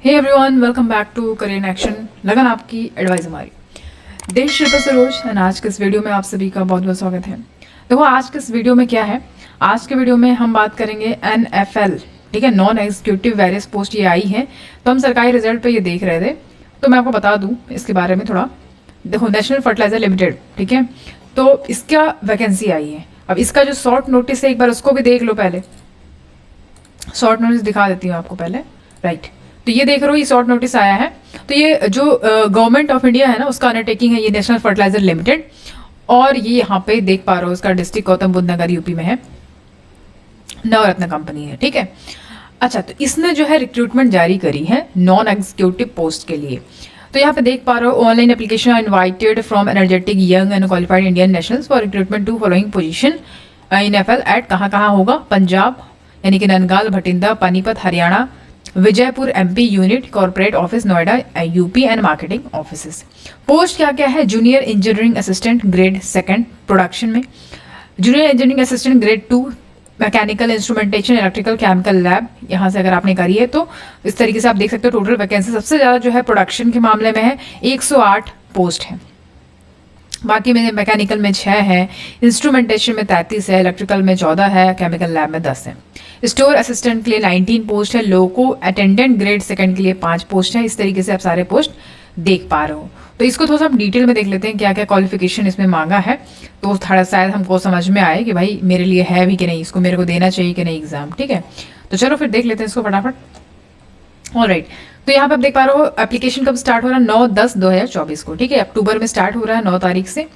Hey everyone, welcome back to career in action. लगन आपकी advice हमारी देश शिल्पा सरोज एंड आज के इस वीडियो में आप सभी का बहुत बहुत स्वागत है। देखो आज के इस वीडियो में क्या है, आज के वीडियो में हम बात करेंगे NFL, ठीक है, नॉन एग्जीक्यूटिव वेरियस पोस्ट ये आई है। तो हम सरकारी रिजल्ट पे ये देख रहे थे, तो मैं आपको बता दूं इसके बारे में थोड़ा। देखो नेशनल फर्टिलाइजर लिमिटेड, ठीक है, तो इसका वैकेंसी आई है। अब इसका जो शॉर्ट नोटिस है एक बार उसको भी देख लो। पहले शॉर्ट नोटिस दिखा देती हूँ आपको पहले, राइट। तो ये देख रहे हो, ये शॉर्ट नोटिस आया है। तो ये जो गवर्नमेंट ऑफ इंडिया है ना, उसका अंडरटेकिंग है ये नेशनल फर्टिलाइजर लिमिटेड। और ये यहाँ पे देख पा रहे हो, इसका डिस्ट्रिक्ट गौतम बुद्ध नगर यूपी में है, नवरत्न कंपनी है, ठीक है। अच्छा, तो इसने जो है रिक्रूटमेंट जारी करी है नॉन एग्जीक्यूटिव पोस्ट के लिए। तो यहाँ पे देख पा रहे हो, online application are invited from energetic young and qualified Indian nationals for recruitment to following position in NFL at कहाँ होगा, पंजाब यानी कि Nangal, Bathinda, Panipat Haryana, Vijaipur MP unit, corporate office Noida UP and marketing offices. Post क्या क्या है, junior engineering assistant grade 2 production में, junior engineering assistant grade 2 mechanical instrumentation electrical chemical lab. यहाँ से अगर आपने करी है तो इस तरीके से आप देख सकते हो। टोटल वैकेंसी सबसे ज़्यादा जो है प्रोडक्शन के मामले में है, 108 पोस्ट है। बाकी में मैकेनिकल में 6 है, इंस्ट्रूमेंटेशन में 33 है, इलेक्ट्रिकल में 14 है, केमिकल लैब में 10 है। स्टोर असिस्टेंट के लिए 19 पोस्ट है, लोको अटेंडेंट ग्रेड 2 के लिए 5 पोस्ट है। इस तरीके से आप सारे पोस्ट देख पा रहे हो। तो इसको थोड़ा सा हम डिटेल में देख लेते हैं, क्या क्या क्वालिफिकेशन इसमें मांगा है, तो थोड़ा शायद हमको समझ में आए कि भाई मेरे लिए है भी कि नहीं, इसको मेरे को देना चाहिए कि नहीं एग्जाम, ठीक है। तो चलो फिर देख लेते हैं इसको फटाफट। ऑलराइट, तो यहाँ पे आप देख पा रहे हो एप्लीकेशन कब स्टार्ट हो रहा है, 9/10/2024 को, ठीक है। अक्टूबर में स्टार्ट हो रहा है 9 तारीख से,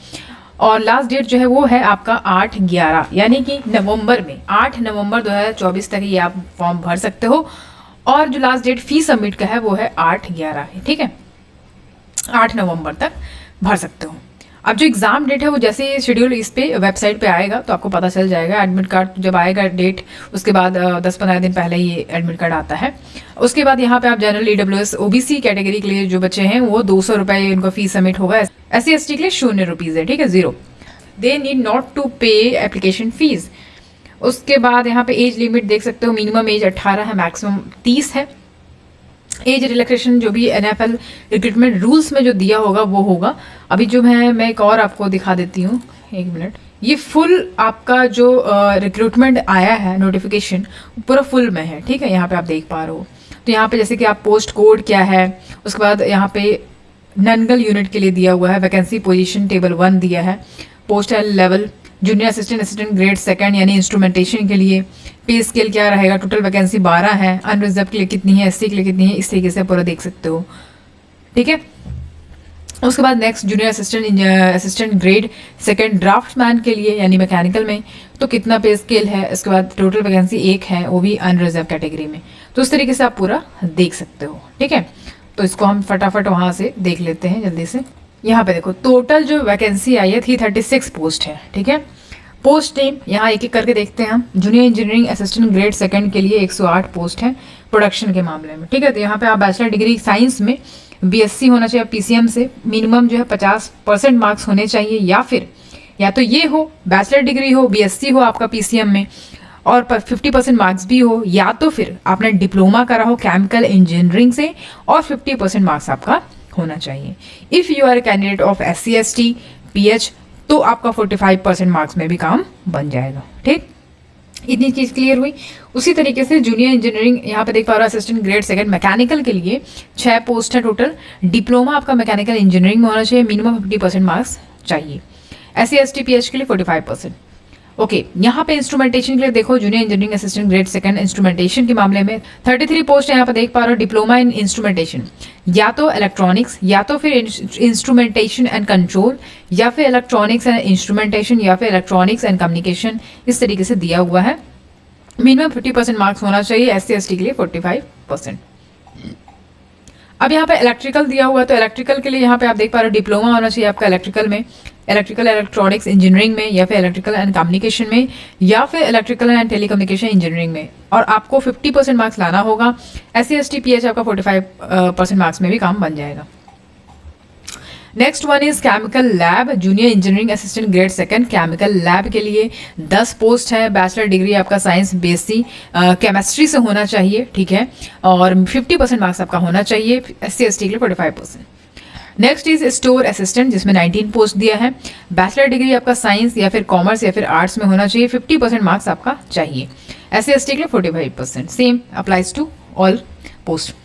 और लास्ट डेट जो है वो है आपका 8/11 यानी कि नवंबर में, 8 नवंबर 2024 तक ये आप फॉर्म भर सकते हो। और जो लास्ट डेट फी सबमिट का है वो है 8/11, ठीक है, 8 नवंबर तक भर सकते हो। अब जो एग्जाम डेट है वो जैसे शेड्यूल इस पे वेबसाइट पे आएगा तो आपको पता चल जाएगा। एडमिट कार्ड जब आएगा डेट, उसके बाद 10-15 दिन पहले ये एडमिट कार्ड आता है। उसके बाद यहाँ पे आप जनरल EWS OBC कैटेगरी के लिए जो बच्चे हैं वो 200 रुपये उनको फीस सबमिट होगा। SC ST के लिए 0 रुपीज़ है, ठीक है, 0। दे नीड नॉट टू पे एप्लीकेशन फीस। उसके बाद यहाँ पे एज लिमिट देख सकते हो, मिनिमम एज 18 है, मैक्सिमम 30 है। एज रिलैक्सेशन जो भी NFL रिक्रूटमेंट रूल्स में जो दिया होगा वो होगा। अभी जो मैं एक और आपको दिखा देती हूँ, 1 मिनट। ये फुल आपका जो रिक्रूटमेंट आया है नोटिफिकेशन पूरा फुल में है, ठीक है, यहाँ पे आप देख पा रहे हो। तो यहाँ पे जैसे कि आप पोस्ट कोड क्या है, उसके बाद यहाँ पे ननगल यूनिट के लिए दिया हुआ है, वैकेंसी पोजीशन टेबल 1 दिया है, post level junior assistant grade 2 यानी इंस्ट्रूमेंटेशन के लिए, पे स्केल क्या रहेगा, टोटल वैकेंसी 12 है, अनरिजर्व के लिए कितनी है, SC के लिए कितनी है, इस तरीके से पूरा देख सकते हो, ठीक है। उसके बाद next junior assistant grade 2 draughtsman के लिए यानी मैकेनिकल में तो कितना पे स्केल है। इसके बाद टोटल वैकेंसी 1 है, वो भी अनरिजर्व कैटेगरी में। तो इस तरीके से आप पूरा देख सकते हो, ठीक है। तो इसको हम फटाफट वहाँ से देख लेते हैं जल्दी से। यहाँ पे देखो टोटल जो वैकेंसी आई है 336 पोस्ट है, ठीक है। पोस्ट नेम यहाँ एक एक करके देखते हैं हम। जूनियर इंजीनियरिंग असिस्टेंट ग्रेड 2 के लिए 108 पोस्ट है प्रोडक्शन के मामले में, ठीक है। तो यहाँ पे आप बैचलर डिग्री साइंस में BSc होना चाहिए PCM से, मिनिमम जो है 50% मार्क्स होने चाहिए, या तो ये हो बैचलर डिग्री हो, BSc हो आपका PCM में और 50% मार्क्स भी हो, या तो फिर आपने डिप्लोमा करा हो केमिकल इंजीनियरिंग से और 50% मार्क्स आपका होना चाहिए। If you are candidate of SC ST PH तो आपका 45% मार्क्स में भी काम बन जाएगा, ठीक। इतनी चीज क्लियर हुई। उसी तरीके से जूनियर इंजीनियरिंग यहाँ पे देख पा रहा है असिस्टेंट ग्रेड 2 मैकेनिकल के लिए 6 पोस्ट है टोटल। डिप्लोमा आपका मैकेनिकल इंजीनियरिंग में होना चाहिए, मिनिमम 50% मार्क्स चाहिए। SC ST PH के लिए 45%। ओके, यहाँ पे इंस्ट्रूमेंटेशन के लिए देखो, junior engineering assistant grade 2 instrumentation के मामले में 33 पोस्ट है। यहाँ पे देख पा रहे हो डिप्लोमा इन इंस्ट्रूमेंटेशन, या तो इलेक्ट्रॉनिक्स, या तो फिर इंस्ट्रूमेंटेशन एंड कंट्रोल, या फिर इलेक्ट्रॉनिक्स एंड इंस्ट्रूमेंटेशन, या फिर इलेक्ट्रॉनिक्स एंड कम्युनिकेशन, इस तरीके से दिया हुआ है। मिनिमम 50% मार्क्स होना चाहिए, SC ST के लिए 45%। अब यहाँ पे इलेक्ट्रिकल दिया हुआ है, तो इलेक्ट्रिकल के लिए यहाँ पे आप देख पा रहे हो डिप्लोमा होना चाहिए आपका इलेक्ट्रिकल में, इलेक्ट्रिकल इलेक्ट्रॉनिक्स इंजीनियरिंग में, या फिर इलेक्ट्रिकल एंड कम्युनिकेशन में, या फिर इलेक्ट्रिकल एंड टेलीकम्युनिकेशन इंजीनियरिंग में, और आपको 50% मार्क्स लाना होगा। SC ST PH आपका 45% मार्क्स में भी काम बन जाएगा। Next one is chemical lab junior engineering assistant grade second. Chemical lab के लिए 10 पोस्ट है। बैचलर डिग्री आपका साइंस बीएससी केमिस्ट्री से होना चाहिए, ठीक है, और 50% मार्क्स आपका होना चाहिए। SC ST के लिए 45%। नेक्स्ट इज स्टोर असिस्टेंट जिसमें 19 पोस्ट दिया है। बैचलर डिग्री आपका साइंस या फिर कॉमर्स या फिर आर्ट्स में होना चाहिए। 50% मार्क्स आपका चाहिए। SC ST के लिए 45%। Same applies to all post.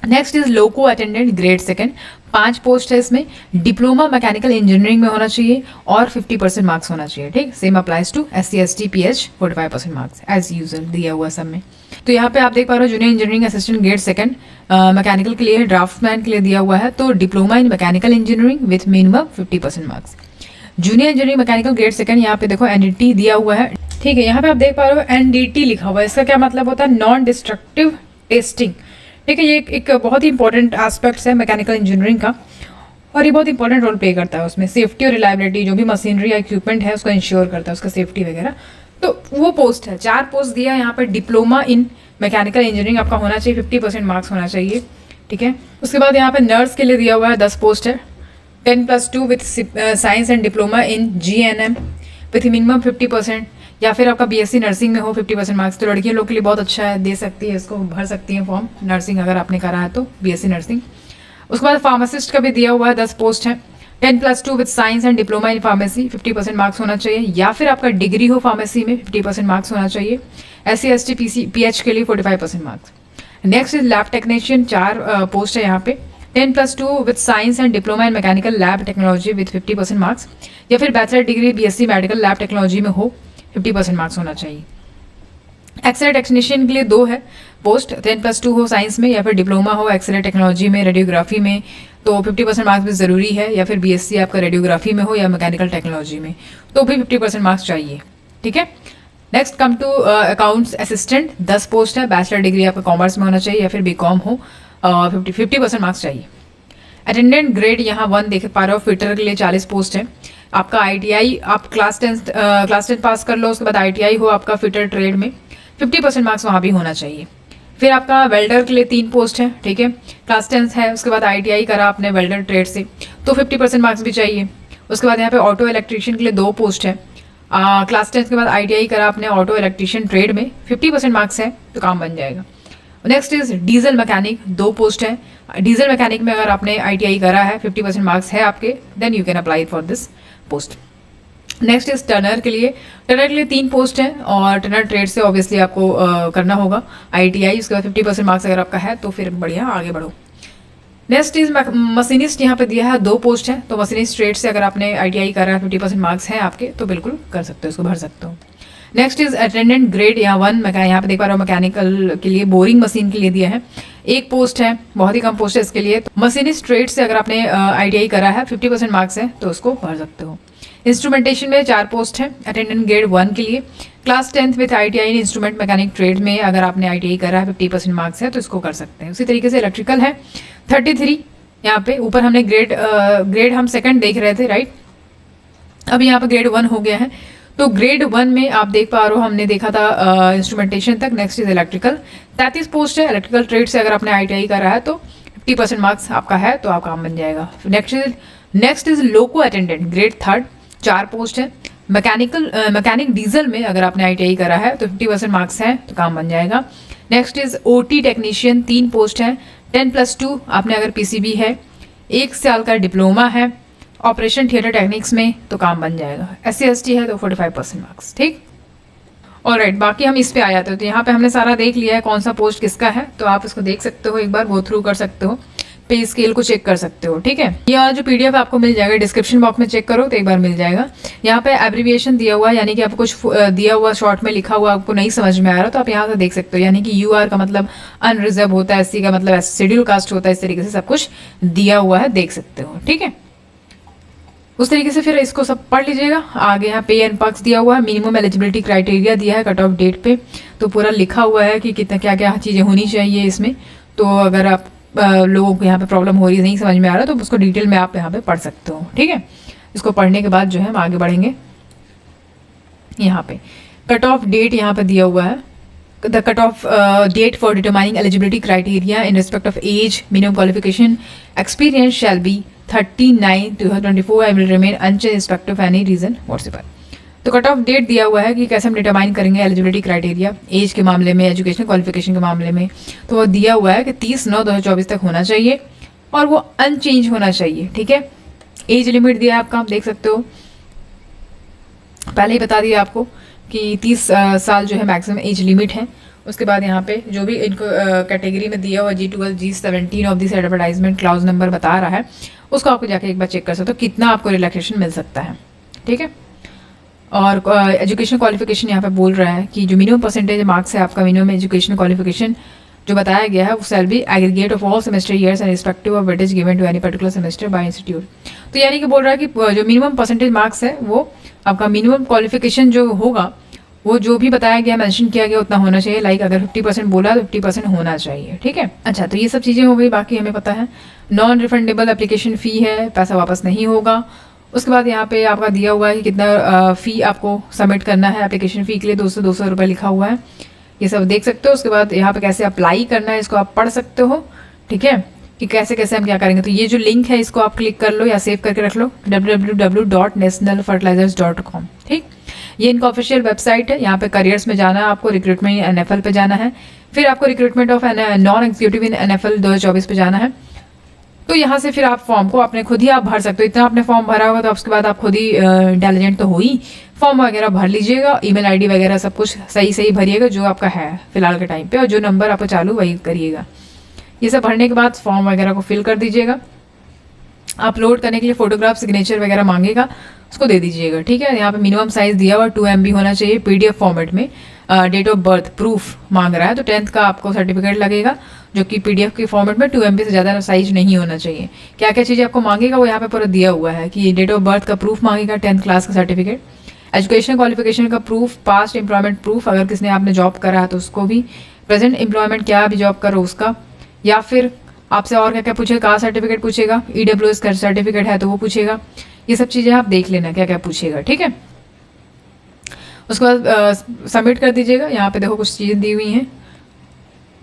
Next is loco attendant grade second. 5 post है इसमें। डिप्लोमा मैकेनिकल इंजीनियरिंग में होना चाहिए और 50% मार्क्स होना चाहिए, ठीक। Same applies to SC ST PH 45% marks as usual दिया हुआ सब में। तो यहाँ पे आप देख पा रहे हो junior engineering assistant grade second mechanical के लिए, ड्राफ्टमैन के लिए दिया हुआ है। तो diploma in mechanical engineering with minimum 50% marks. Junior engineering mechanical grade second, यहाँ पे देखो NDT दिया हुआ है, ठीक है। यहाँ पे आप देख पा रहे हो NDT लिखा हुआ है। इसका क्या मतलब होता है? नॉन डिस्ट्रक्टिव टेस्टिंग, ठीक है। ये एक बहुत ही इंपॉर्टेंट एस्पेक्ट्स है मैकेनिकल इंजीनियरिंग का और ये बहुत इंपॉर्टेंट रोल प्ले करता है उसमें। सेफ्टी और रिलायबिलिटी जो भी मशीनरी या इक्विपमेंट है उसको इंश्योर करता है, उसका सेफ्टी वगैरह। तो वो पोस्ट है। 4 पोस्ट दिया है यहाँ पर। डिप्लोमा इन मैकेनिकल इंजीनियरिंग आपका होना चाहिए, 50% मार्क्स होना चाहिए, ठीक है। उसके बाद यहाँ पे नर्स के लिए दिया हुआ है 10 पोस्ट है। 10+2 with science and diploma in GNM with minimum 50%, या फिर आपका BSc नर्सिंग में हो 50% मार्क्स। तो लड़कियों लोग के लिए बहुत अच्छा है, दे सकती है, इसको भर सकती है फॉर्म नर्सिंग अगर आपने करा है तो BSc नर्सिंग। उसके बाद फार्मासिस्ट का भी दिया हुआ है 10 पोस्ट है। 10+2 with science and diploma in pharmacy 50% marks होना चाहिए, या फिर आपका डिग्री हो फार्मेसी में 50% मार्क्स होना चाहिए। SC ST PH के लिए 45% marks. Next is lab technician, 4 post है यहाँ पे। 10+2 with science and diploma in mechanical lab technology with 50% marks, या फिर bachelor degree BSc medical lab technology में हो 50% मार्क्स होना चाहिए। एक्सरे टेक्नीशियन के लिए 2 है पोस्ट। 10+2 हो साइंस में या फिर डिप्लोमा हो एक्सरे टेक्नोलॉजी में, रेडियोग्राफी में, तो 50% मार्क्स भी ज़रूरी है, या फिर BSc आपका रेडियोग्राफी में हो या मैकेनिकल टेक्नोलॉजी में तो भी 50% मार्क्स चाहिए, ठीक है। Next come to accounts assistant, 10 post है। बैचलर डिग्री आपका कॉमर्स में होना चाहिए या फिर BCom हो, 50% मार्क्स चाहिए। अटेंडेंट ग्रेड यहाँ 1 देख पा रहे हो। फिटर के लिए 40 पोस्ट है। आपका ITI आप क्लास 10 पास कर लो, उसके बाद ITI हो आपका फिटर ट्रेड में, 50% मार्क्स वहाँ भी होना चाहिए। फिर आपका वेल्डर के लिए 3 पोस्ट है, ठीक है। क्लास 10 है, उसके बाद ITI करा आपने वेल्डर ट्रेड से तो 50% मार्क्स भी चाहिए। उसके बाद यहाँ पे ऑटो इलेक्ट्रीशियन के लिए 2 पोस्ट है। क्लास 10 के बाद ITI करा आपने ऑटो इलेक्ट्रीशियन ट्रेड में, 50% मार्क्स है तो काम बन जाएगा। Next is diesel mechanic, 2 post है। डीजल मैकेनिक में अगर आपने ITI करा है 50% मार्क्स है आपके, then you can apply for this post. Next is turner के लिए। टनर के लिए 3 पोस्ट है और टनर ट्रेड से ऑब्वियसली आपको करना होगा ITI। उसके बाद 50% मार्क्स अगर आपका है तो फिर बढ़िया आगे बढ़ो। नेक्स्ट इज मशीनिस्ट, यहाँ पे दिया है 2 पोस्ट है। तो मशीनिस्ट ट्रेड से अगर आपने ITI करा है 50% मार्क्स है आपके तो बिल्कुल कर सकते हो, इसको भर सकते हो। नेक्स्ट इज अटेंडेंट ग्रेड, यहाँ 1 यहाँ पे देख पा रहा हूँ मैकेनिकल के लिए, बोरिंग मशीन के लिए दिया है। 1 पोस्ट है, बहुत ही कम पोस्ट है इसके लिए। मशीनिस्ट ट्रेड से अगर आपने ITI करा है 50% मार्क्स है तो उसको भर सकते हो। इंस्ट्रूमेंटेशन में 4 पोस्ट है अटेंडेंट ग्रेड 1 के लिए। Class 10 with ITI in instrument mechanic trade में अगर आपने ITI करा है 50% मार्क्स है तो इसको कर सकते हैं। उसी तरीके से इलेक्ट्रिकल है 33 यहाँ पे। ऊपर हमने ग्रेड हम सेकंड देख रहे थे, राइट। अब यहाँ पे ग्रेड 1 हो गया है। तो ग्रेड 1 में आप देख पा रहे हो हमने देखा था इंस्ट्रूमेंटेशन तक। नेक्स्ट इज इलेक्ट्रिकल, 33 पोस्ट है। इलेक्ट्रिकल ट्रेड से अगर आपने ITI करा है तो 50% मार्क्स आपका है तो आप काम बन जाएगा। Next is loco attendant grade 3, 4 post है। मैकेनिक डीजल में अगर आपने ITI करा है तो 50% मार्क्स है तो काम बन जाएगा। Next is OT technician, 3 post है। 10+2 आपने अगर PCB है, 1 साल का डिप्लोमा है ऑपरेशन थिएटर टेक्निक्स में तो काम बन जाएगा। SC ST है तो 45% मार्क्स, ठीक। ऑलराइट, बाकी हम इस पे आ जाते हो। तो यहाँ पे हमने सारा देख लिया है कौन सा पोस्ट किसका है, तो आप इसको देख सकते हो, एक बार गो थ्रू कर सकते हो, पे स्केल को चेक कर सकते हो, ठीक है। ये वाला जो PDF आपको मिल जाएगा, डिस्क्रिप्शन बॉक्स में चेक करो तो एक बार मिल जाएगा। यहाँ पे एब्रीविएशन दिया हुआ है, यानी कि आपको कुछ दिया हुआ शॉर्ट में लिखा हुआ आपको नहीं समझ में आ रहा तो आप यहाँ से देख सकते हो। यानी कि UR का मतलब अनरिजर्व होता है, SC का मतलब शेड्यूल कास्ट होता है, इस तरीके से सब कुछ दिया हुआ है, देख सकते हो, ठीक है। उस तरीके से फिर इसको सब पढ़ लीजिएगा। आगे यहाँ पे एंड पक्स दिया हुआ है, मिनिमम एलिजिबिलिटी क्राइटेरिया दिया है कट ऑफ डेट पे, तो पूरा लिखा हुआ है कि कितना क्या क्या चीज़ें होनी चाहिए इसमें। तो अगर आप लोगों को यहाँ पे प्रॉब्लम हो रही है, नहीं समझ में आ रहा तो उसको डिटेल में आप यहाँ पे पढ़ सकते हो, ठीक है। इसको पढ़ने के बाद जो है हम आगे बढ़ेंगे। यहाँ पे कट ऑफ डेट यहाँ पे दिया हुआ है, the cutoff date for determining eligibility criteria in respect of age, minimum qualification, experience shall be 30/9/2024 I will remain unchanged respective of any reason whatsoever. तो कट ऑफ डेट दिया हुआ है कि कैसे हम डिटरमाइन करेंगे एलिजिबिलिटी क्राइटेरिया एज के मामले में, एजुकेशन क्वालिफिकेशन के मामले में। तो वो दिया हुआ है कि 30/9/2024 तक होना चाहिए और वो अनचेंज होना चाहिए। ठीक है, एज लिमिट दिया है आपका, आप देख सकते हो, पहले ही बता दिया आपको कि 30 साल जो है मैक्सिमम एज लिमिट है। उसके बाद यहाँ पे जो भी इनको कैटेगरी में दिया हुआ G12 G17 of this advertisement clause number बता रहा है, उसको आपको जाके एक बार चेक कर सकते हो कितना आपको रिलैक्सेशन मिल सकता है। ठीक है, और एजुकेशन क्वालिफिकेशन यहाँ पे बोल रहा है कि जो मिनिमम परसेंटेज मार्क्स है आपका मिनिमम एजुकेशन क्वालिफिकेशन जो बताया गया है वो shall be aggregate of all semester years and respective of weightage given to any particular semester by institute. तो यानी कि बोल रहा है कि जो मिनिमम परसेंटेज मार्क्स है वो आपका मिनिमम क्वालिफिकेशन जो होगा वो जो भी बताया गया मेंशन किया गया उतना होना चाहिए। लाइक अगर 50% बोला तो 50% होना चाहिए। ठीक है, अच्छा तो ये सब चीज़ें हो गई। बाकी हमें पता है नॉन रिफंडेबल एप्लीकेशन फ़ी है, पैसा वापस नहीं होगा। उसके बाद यहाँ पे आपका दिया हुआ है कि कितना फ़ी आपको सबमिट करना है एप्लीकेशन फ़ी के लिए, 200 रुपये लिखा हुआ है, ये सब देख सकते हो। उसके बाद यहाँ पे कैसे अप्लाई करना है इसको आप पढ़ सकते हो। ठीक है, कि कैसे कैसे हम क्या करेंगे। तो ये जो लिंक है इसको आप क्लिक कर लो या सेव करके रख लो, www.nationalfertilizers.com। ठीक, ये इनका ऑफिशियल वेबसाइट है। यहाँ पे करियर्स में जाना है आपको, रिक्रूटमेंट NFL पे जाना है, फिर आपको recruitment of non executive in NFL 2024 पे जाना है। तो यहाँ से फिर आप फॉर्म को अपने खुद ही आप भर सकते हो। इतना आपने फॉर्म भरा होगा तो उसके बाद आप खुद ही इंटेलिजेंट तो हो ही, फॉर्म वगैरह भर लीजिएगा, ईमेल आईडी वगैरह सब कुछ सही सही भरिएगा जो आपका है फिलहाल के टाइम पे, और जो नंबर आपको चालू वही करिएगा। ये सब भरने के बाद फॉर्म वगैरह को फिल कर दीजिएगा। अपलोड करने के लिए फोटोग्राफ सिग्नेचर वगैरह मांगेगा, उसको दे दीजिएगा। ठीक है, यहाँ पे मिनिमम साइज दिया हुआ 2 MB होना चाहिए PDF फॉर्मेट में। डेट ऑफ बर्थ प्रूफ मांग रहा है तो 10th का आपको सर्टिफिकेट लगेगा जो कि PDF के फॉर्मेट में 2 MB से ज़्यादा साइज नहीं होना चाहिए। क्या क्या चीज़ें आपको मांगेगा वो यहाँ पे पूरा दिया हुआ है कि डेट ऑफ बर्थ का प्रूफ मांगेगा, 10th क्लास का सर्टिफिकेट, एजुकेशन क्वालिफिकेशन का प्रूफ, पास्ट एम्प्लॉयमेंट प्रूफ अगर किसने आपने जॉब करा है तो उसको भी, प्रेजेंट एम्प्लॉयमेंट क्या भी जॉब करो उसका, या फिर आपसे और क्या क्या पूछेगा, कास्ट सर्टिफिकेट पूछेगा, EWS का सर्टिफिकेट है तो वो पूछेगा। ये सब चीज़ें आप देख लेना क्या क्या पूछेगा। ठीक है, उसके बाद सबमिट कर दीजिएगा। यहाँ पे देखो कुछ चीज़ें दी हुई हैं,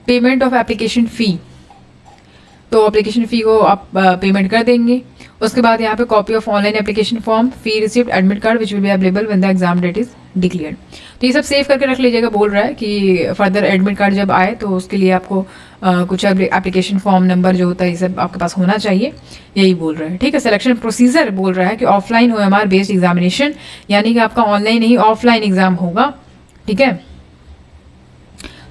पेमेंट ऑफ एप्लीकेशन फ़ी, तो एप्लीकेशन फ़ी को आप पेमेंट कर देंगे। उसके बाद यहाँ पे copy of online application form, fee receipt, admit card which will be available when the exam date is declared. तो ये सब सेव करके रख लीजिएगा। बोल रहा है कि फर्दर एडमिट कार्ड जब आए तो उसके लिए आपको कुछ एप्लीकेशन फॉर्म नंबर जो होता है ये सब आपके पास होना चाहिए, यही बोल रहा है। ठीक है, सिलेक्शन प्रोसीजर बोल रहा है कि ऑफलाइन OMR बेस्ड एग्जामिनेशन, यानी कि आपका ऑनलाइन नहीं ऑफलाइन एग्जाम होगा। ठीक है,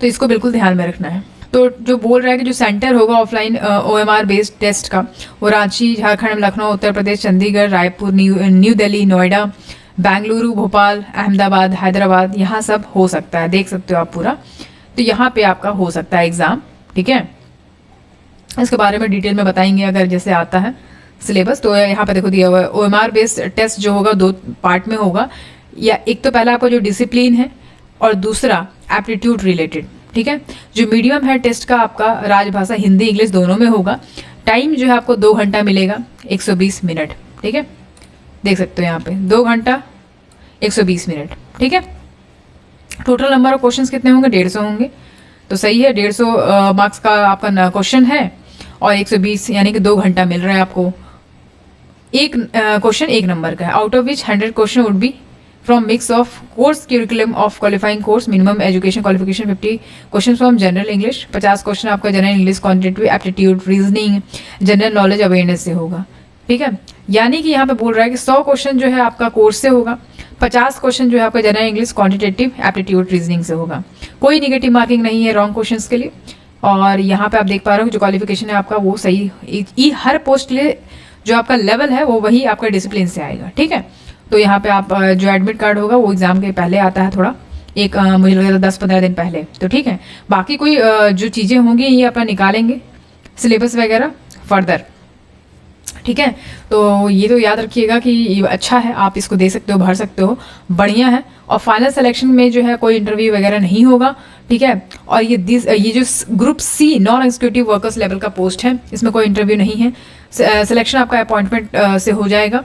तो इसको बिल्कुल ध्यान में रखना है। तो जो बोल रहा है कि जो सेंटर होगा ऑफलाइन OMR बेस्ड टेस्ट का वो रांची, झारखंड, लखनऊ, उत्तर प्रदेश, चंडीगढ़, रायपुर, न्यू दिल्ली, नोएडा, बेंगलुरु, भोपाल, अहमदाबाद, हैदराबाद, यहाँ सब हो सकता है। देख सकते हो आप पूरा, तो यहाँ पे आपका हो सकता है एग्जाम। ठीक है, इसके बारे में डिटेल में बताएंगे अगर जैसे आता है सिलेबस। तो यहाँ पे देखो दिया हुआ है OMR बेस्ड टेस्ट जो होगा 2 पार्ट में होगा, या एक तो पहला आपका जो डिसिप्लिन है और दूसरा एप्टीट्यूड रिलेटेड। ठीक है, जो मीडियम है टेस्ट का आपका राजभाषा हिंदी इंग्लिश दोनों में होगा। टाइम जो है आपको 2 घंटा मिलेगा, 120 मिनट। ठीक है, देख सकते हो यहाँ पे 2 घंटा 120 मिनट। ठीक है, टोटल नंबर ऑफ क्वेश्चंस कितने होंगे, 150 होंगे। तो सही है, 150 मार्क्स का आपका क्वेश्चन है और 120 यानी कि 2 घंटा मिल रहा है आपको। एक क्वेश्चन 1 नंबर का है, out of which 100 question would be from mix of course curriculum of qualifying course, minimum education qualification 50 question from general English, 50 question आपका general English, quantitative aptitude, reasoning, general knowledge awareness से होगा। ठीक है, यानी कि यहाँ पे बोल रहा है कि 100 क्वेश्चन जो है आपका कोर्स से होगा, 50 क्वेश्चन जो है आपका general English, quantitative aptitude, reasoning से होगा। कोई निगेटिव मार्किंग नहीं है रॉन्ग क्वेश्चंस के लिए। और यहाँ पे आप देख पा रहे हो जो क्वालिफिकेशन है आपका वो सही, हर पोस्ट के लिए जो आपका लेवल है वो वही आपका डिसिप्लिन से आएगा। ठीक है, तो यहाँ पे आप जो एडमिट कार्ड होगा वो एग्जाम के पहले आता है, थोड़ा एक मुझे लगता है 10-15 दिन पहले। तो ठीक है, बाकी कोई जो चीज़ें होंगी ये अपना निकालेंगे सिलेबस वगैरह फर्दर। ठीक है, तो ये तो याद रखिएगा कि ये अच्छा है, आप इसको दे सकते हो, भर सकते हो, बढ़िया है। और फाइनल सिलेक्शन में जो है कोई इंटरव्यू वगैरह नहीं होगा। ठीक है, और ये जो group C non executive workers level का पोस्ट है इसमें कोई इंटरव्यू नहीं है। सिलेक्शन आपका अपॉइंटमेंट से हो जाएगा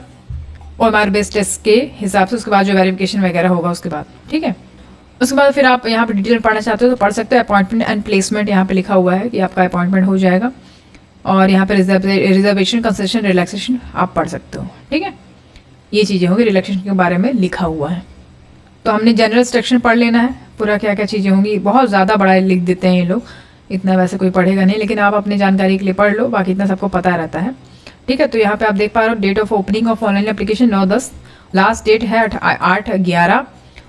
OMR बेस्ड टेस्ट के हिसाब से, उसके बाद जो वेरिफिकेशन वगैरह होगा उसके बाद। ठीक है, उसके बाद फिर आप यहाँ पे डिटेल पढ़ना चाहते हो तो पढ़ सकते हो। अपॉइंटमेंट एंड प्लेसमेंट यहाँ पे लिखा हुआ है कि आपका अपॉइंटमेंट हो जाएगा और यहाँ पे रिजर्वेशन, कंसेशन, रिलैक्सेशन आप पढ़ सकते हो। ठीक है, ये चीज़ें होंगी रिलैक्सेशन के बारे में लिखा हुआ है। तो हमने जनरल सेक्शन पढ़ लेना है पूरा, क्या क्या चीज़ें होंगी। बहुत ज़्यादा बड़ा लिख देते हैं ये लोग, इतना वैसे कोई पढ़ेगा नहीं, लेकिन आप अपनी जानकारी के लिए पढ़ लो, बाकी इतना सबको पता रहता है। ठीक है, तो यहाँ पे आप देख पा रहे हो date of opening of online application 9/10, last date है 8/11,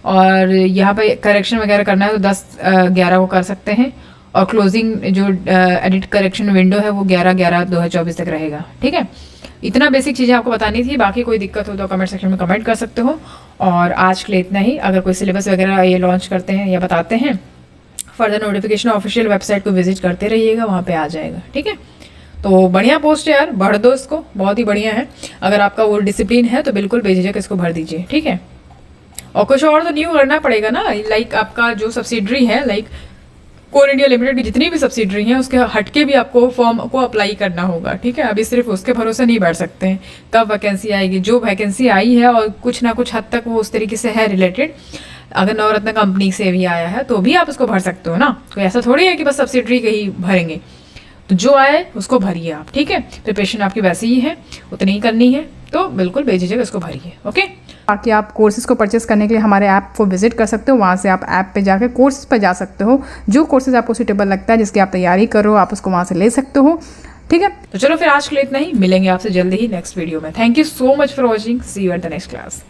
और यहाँ पे करेक्शन वगैरह करना है तो 10/11 को कर सकते हैं, और क्लोजिंग जो एडिट करेक्शन विंडो है वो 11/11/2024 तक रहेगा। ठीक है, इतना बेसिक चीज़ें आपको बतानी थी। बाकी कोई दिक्कत हो तो कमेंट सेक्शन में कमेंट कर सकते हो। और आज के लिए इतना ही। अगर कोई सिलेबस वगैरह ये लॉन्च करते हैं या बताते हैं, फर्दर नोटिफिकेशन ऑफिशियल वेबसाइट को विजिट करते रहिएगा, वहाँ पे आ जाएगा। ठीक है, तो बढ़िया पोस्ट है यार, भर दो इसको, बहुत ही बढ़िया है। अगर आपका वो डिसिप्लिन है तो बिल्कुल बेझिझक इसको भर दीजिए। ठीक है, और कुछ और तो न्यू करना पड़ेगा ना, लाइक आपका जो सब्सिडरी है, लाइक कोल इंडिया लिमिटेड की जितनी भी सब्सिडरी हैं उसके हटके भी आपको फॉर्म को अप्लाई करना होगा। ठीक है, अभी सिर्फ उसके भरोसे नहीं बैठ सकते हैं, कब वैकेंसी आएगी। जो वैकेंसी आई है और कुछ ना कुछ हद तक वो उस तरीके से है रिलेटेड, अगर नवरत्न कंपनी से भी आया है तो भी आप उसको भर सकते हो ना। कोई ऐसा थोड़ी है कि बस सब्सिडरी के ही भरेंगे, तो जो आए उसको भरिए आप। ठीक है, प्रिपरेशन आपकी वैसे ही है, उतनी ही करनी है, तो बिल्कुल बेझिझक इसको भरिए। ओके, बाकी आप कोर्सेज को परचेस करने के लिए हमारे ऐप को विजिट कर सकते हो, वहाँ से आप ऐप पे जाकर कोर्सेज पर जा सकते हो। जो कोर्सेज आपको सूटेबल लगता है, जिसकी आप तैयारी करो, आप उसको वहाँ से ले सकते हो। ठीक है, तो चलो फिर आज के लिए इतना ही, मिलेंगे आपसे जल्दी ही नेक्स्ट वीडियो में। Thank you so much for watching, see you at the next class.